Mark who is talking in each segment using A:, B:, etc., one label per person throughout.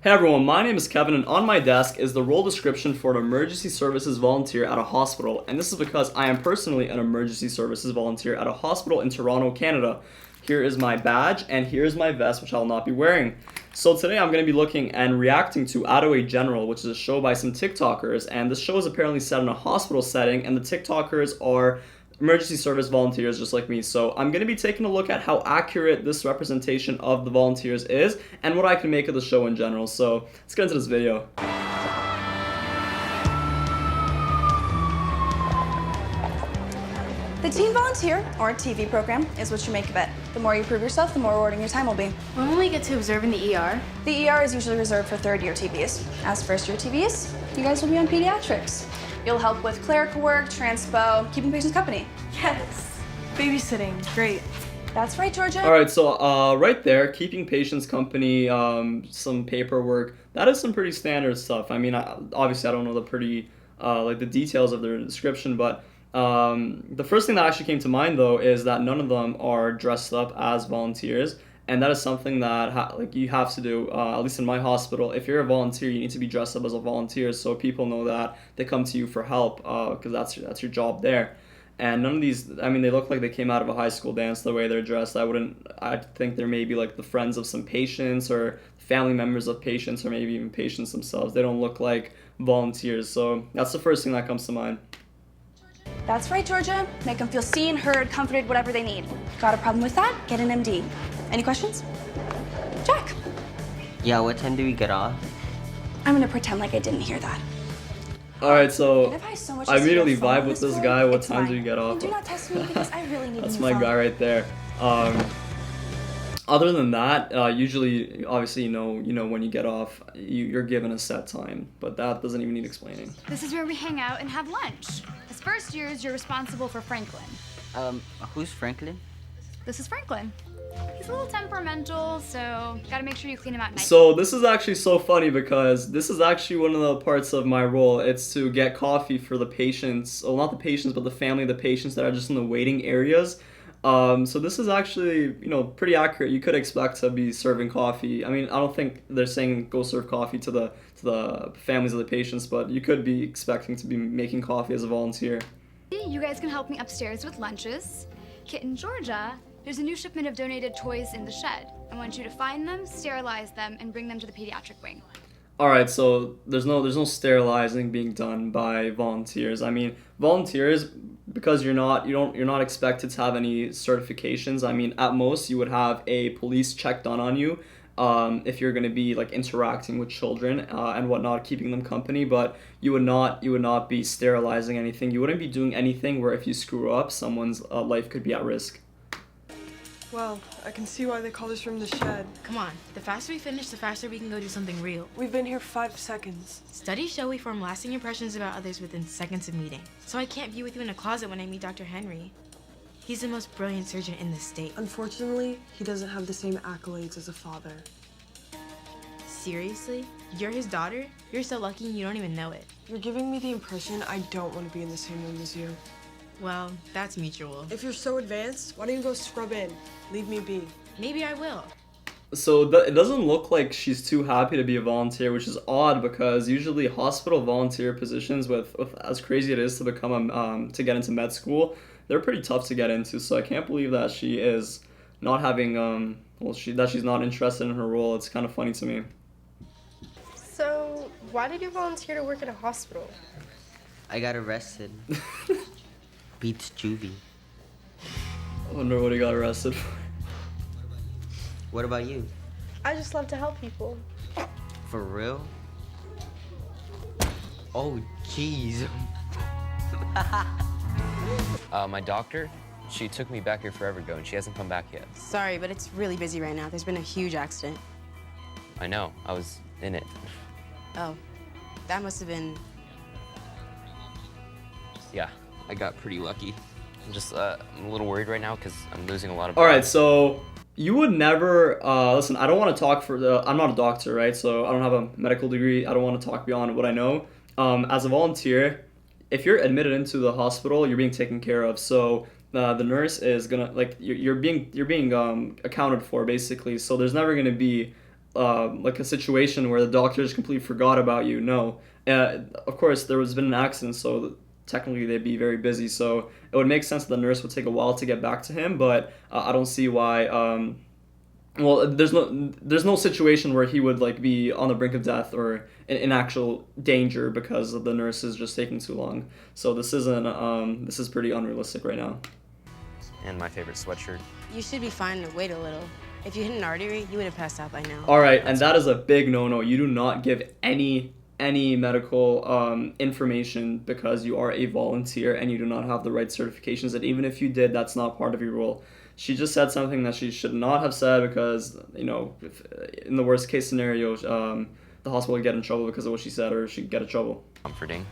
A: Hey everyone, my name is Kevin, and on my desk is the role description for an emergency services volunteer at a hospital. And this is because I am personally an emergency services volunteer at a hospital in Toronto, Canada. Here is my badge, and here is my vest, which I will not be wearing. So today I'm going to be looking and reacting to Attaway General, which is a show by some TikTokers. And this show is apparently set in a hospital setting, and the TikTokers are emergency service volunteers just like me. So I'm going to be taking a look at how accurate this representation of the volunteers is and what I can make of the show in general. So let's get into this video.
B: The Teen Volunteer, or TV program, is what you make of it. The more you prove yourself, the more rewarding your time will be.
C: When will we get to observe in the ER?
B: The ER is usually reserved for third-year TVs. As first-year TVs, you guys will be on pediatrics. You'll help with clerical work, transpo, keeping patients company.
D: Yes. Babysitting. Great.
B: That's right, Georgia.
A: All right, so right there, keeping patients company, some paperwork, that is some pretty standard stuff. I mean, obviously I don't know the details of their description, but the first thing that actually came to mind though is that none of them are dressed up as volunteers, and that is something that you have to do. At least in my hospital, if you're a volunteer, you need to be dressed up as a volunteer so people know that they come to you for help, because that's your job there. And none of these, I mean, they look like they came out of a high school dance the way they're dressed. I think they're maybe like the friends of some patients or family members of patients or maybe even patients themselves. They don't look like volunteers. So that's the first thing that comes to mind.
B: That's right, Georgia. Make them feel seen, heard, comforted, whatever they need. Got a problem with that? Get an MD. Any questions? Jack.
E: Yeah, what time do we get off?
B: I'm gonna pretend like I didn't hear that.
A: All right, so
B: If I so much
A: I
B: as
A: immediately
B: hear a phone
A: vibe
B: on
A: with
B: this
A: this
B: phone,
A: guy. What
B: it's
A: time do
B: fine.
A: you get off?
B: And do not test me because I really need
A: That's
B: a new
A: my
B: phone.
A: guy right there. Other than that, usually, obviously, you know when you get off, you're given a set time, but that doesn't even need explaining.
C: This is where we hang out and have lunch. As first years, you're responsible for Franklin.
E: Who's Franklin?
C: This is Franklin. He's a little temperamental, so gotta make sure you clean him out nice.
A: So this is actually so funny because this is actually one of the parts of my role. It's to get coffee for the patients, well, not the patients, but the family of the patients that are just in the waiting areas. So this is actually, pretty accurate. You could expect to be serving coffee. I mean, I don't think they're saying go serve coffee to the families of the patients, but you could be expecting to be making coffee as a volunteer.
C: You guys can help me upstairs with lunches. Kit and Georgia, there's a new shipment of donated toys in the shed. I want you to find them, sterilize them, and bring them to the pediatric wing.
A: All right, so there's no sterilizing being done by volunteers. I mean, volunteers, because you're not expected to have any certifications. I mean, at most you would have a police check done on you, if you're going to be like interacting with children and whatnot, keeping them company. But you would not be sterilizing anything. You wouldn't be doing anything where if you screw up, someone's life could be at risk.
D: Well, I can see why they call this room the shed.
F: Come on, the faster we finish, the faster we can go do something real.
D: We've been here 5 seconds.
F: Studies show we form lasting impressions about others within seconds of meeting. So I can't be with you in a closet when I meet Dr. Henry. He's the most brilliant surgeon in the state.
D: Unfortunately, he doesn't have the same accolades as a father.
F: Seriously? You're his daughter? You're so lucky you don't even know it.
D: You're giving me the impression I don't want to be in the same room as you.
F: Well, that's mutual.
D: If you're so advanced, why don't you go scrub in? Leave me be.
F: Maybe I will.
A: So it doesn't look like she's too happy to be a volunteer, which is odd because usually hospital volunteer positions, with as crazy it is to become to get into med school, they're pretty tough to get into. So I can't believe that she is not having that she's not interested in her role. It's kind of funny to me.
G: So, why did you volunteer to work at a hospital?
E: I got arrested. Beats juvie.
A: I wonder what he got arrested for.
E: What about you?
G: I just love to help people.
E: For real? Oh, jeez.
H: My doctor, she took me back here forever ago, and she hasn't come back yet.
I: Sorry, but it's really busy right now. There's been a huge accident.
H: I know. I was in it.
I: Oh, that must have been...
H: Yeah, I got pretty lucky. I'm a little worried right now because I'm losing a lot of...
A: All right, so you would never listen. I don't want to talk I'm not a doctor, right? So I don't have a medical degree. I don't want to talk beyond what I know. As a volunteer, if you're admitted into the hospital, you're being taken care of. So the nurse is gonna you're being accounted for basically. So there's never gonna be like a situation where the doctor just completely forgot about you. No. Of course, there has been an accident, so technically they'd be very busy. So it would make sense that the nurse would take a while to get back to him, but I don't see why. Well, there's no situation where he would like be on the brink of death or in actual danger because the nurse is just taking too long. So this is pretty unrealistic right now.
H: And my favorite sweatshirt.
I: You should be fine to wait a little. If you hit an artery, you would have passed out by now.
A: All right, and that is a big no-no. You do not give any medical information because you are a volunteer and you do not have the right certifications. And even if you did, that's not part of your role. She just said something that she should not have said because, you know, if, in the worst case scenario, the hospital would get in trouble because of what she said, or she'd get in trouble.
H: Comforting.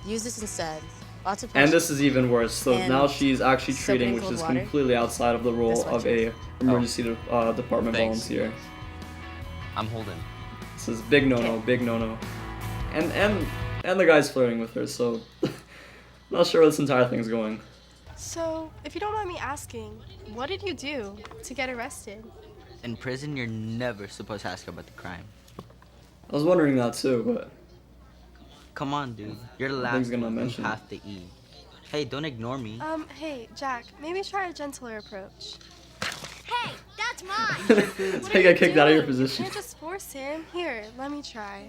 I: Use this instead. Lots of
A: And this is even worse. So
I: And
A: now she's actually
I: soak it
A: treating,
I: in
A: which
I: cold
A: is
I: water.
A: completely outside of the role
I: That's what
A: of a emergency department
H: Thanks.
A: volunteer.
H: I'm holding.
A: This is big no-no, big no-no. And the guy's flirting with her, so not sure where this entire thing's going.
G: So, if you don't mind me asking, what did you do to get arrested?
E: In prison, you're never supposed to ask about the crime.
A: I was wondering that too, but
E: Come on, dude. You're the
A: Nothing's
E: last
A: gonna
E: one. You
A: mention it.
E: have to eat. Hey, don't ignore me.
G: Hey, Jack, maybe try a gentler approach.
J: Hey, that's mine.
A: it's like I kicked out of your
G: You
A: position.
G: can't just force him. Here, let me try.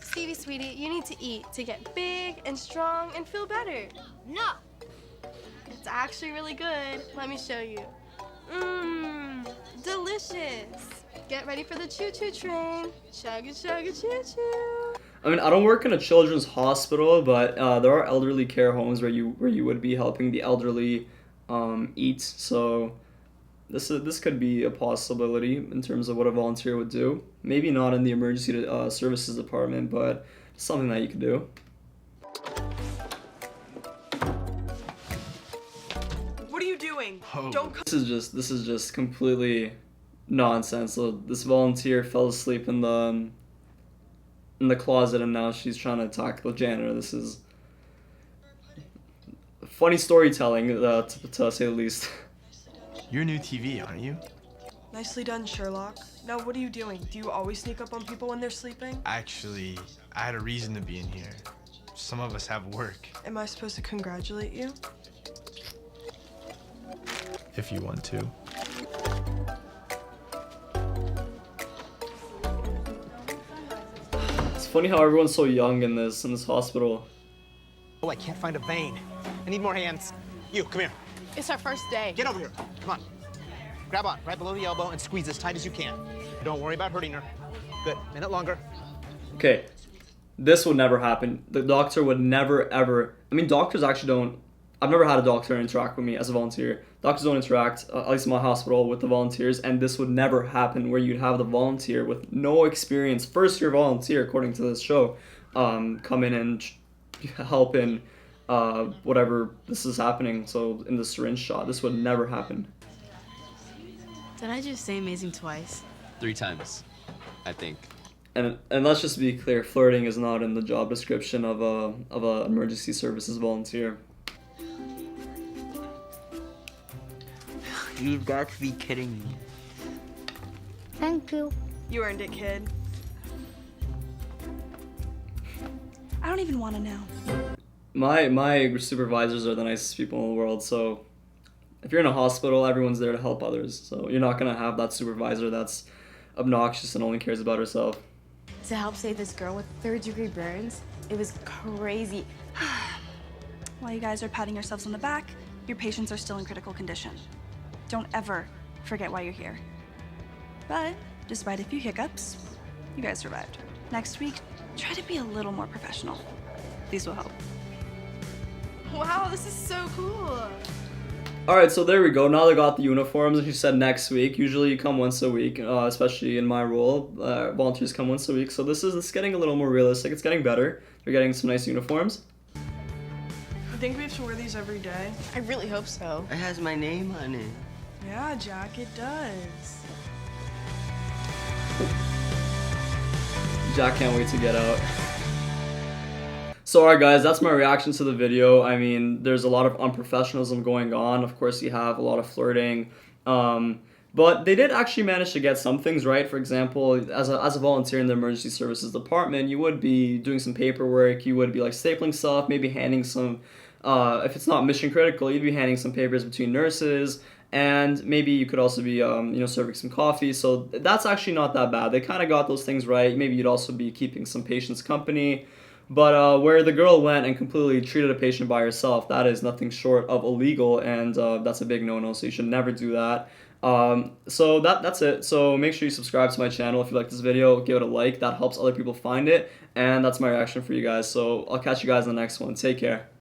G: Stevie, sweetie, you need to eat to get big and strong and feel better.
J: No.
G: It's actually really good. Let me show you. Mmm, delicious. Get ready for the choo-choo train. Chugga, chugga, choo-choo.
A: I mean, I don't work in a children's hospital, but there are elderly care homes where you would be helping the elderly eat. So this could be a possibility in terms of what a volunteer would do. Maybe not in the emergency services department, but something that you could do.
D: What are you doing? Don't come.
A: This is just completely nonsense. So this volunteer fell asleep in the closet, and now she's trying to attack the janitor. This is funny storytelling, to say the least.
K: You're new TV, aren't you?
D: Nicely done, Sherlock. Now, what are you doing? Do you always sneak up on people when they're sleeping?
K: Actually, I had a reason to be in here. Some of us have work,
D: Am I supposed to congratulate you?
K: if you want to.
A: It's funny how everyone's so young in this hospital.
L: Oh, I can't find a vein. I need more hands. You, come here.
I: It's our first day.
L: Get over here. Come on. Grab on, right below the elbow, and squeeze as tight as you can. Don't worry about hurting her. Good. Minute longer.
A: Okay, this would never happen. The doctor would never ever. I mean, doctors actually don't. I've never had a doctor interact with me as a volunteer. Doctors don't interact, at least in my hospital, with the volunteers, and this would never happen where you'd have the volunteer with no experience, first year volunteer, according to this show, come in and help in whatever this is happening. So in the syringe shot, this would never happen.
I: Did I just say amazing twice?
H: 3 times, I think.
A: And let's just be clear, flirting is not in the job description of a emergency services volunteer.
E: You've got to be kidding me.
J: Thank you.
D: You earned it, kid.
B: I don't even want to know.
A: My supervisors are the nicest people in the world, so if you're in a hospital, everyone's there to help others. So you're not gonna have that supervisor that's obnoxious and only cares about herself.
I: To help save this girl with 3rd-degree burns, it was crazy.
B: While you guys are patting yourselves on the back, your patients are still in critical condition. Don't ever forget why you're here. But despite a few hiccups, you guys survived. Next week, try to be a little more professional. These will help.
G: Wow, this is so cool.
A: Alright, so there we go. Now they got the uniforms, and she said next week. Usually you come once a week, especially in my role. Volunteers come once a week, so this is getting a little more realistic. It's getting better. They're getting some nice uniforms.
D: You think we have to wear these every day?
I: I really hope so.
E: It has my name on it.
D: Yeah, Jack, it does.
A: Jack can't wait to get out. So alright guys, that's my reaction to the video. I mean, there's a lot of unprofessionalism going on. Of course, you have a lot of flirting. But they did actually manage to get some things right. For example, as a volunteer in the emergency services department, you would be doing some paperwork. You would be like stapling stuff, maybe handing some. If it's not mission critical, you'd be handing some papers between nurses, and maybe you could also be serving some coffee. So that's actually not that bad. They kind of got those things right. Maybe you'd also be keeping some patients company. But where the girl went and completely treated a patient by herself, that is nothing short of illegal, and that's a big no-no. So you should never do that. So that's it. So make sure you subscribe to my channel if you like this video. Give it a like. That helps other people find it. And that's my reaction for you guys. So I'll catch you guys in the next one. Take care.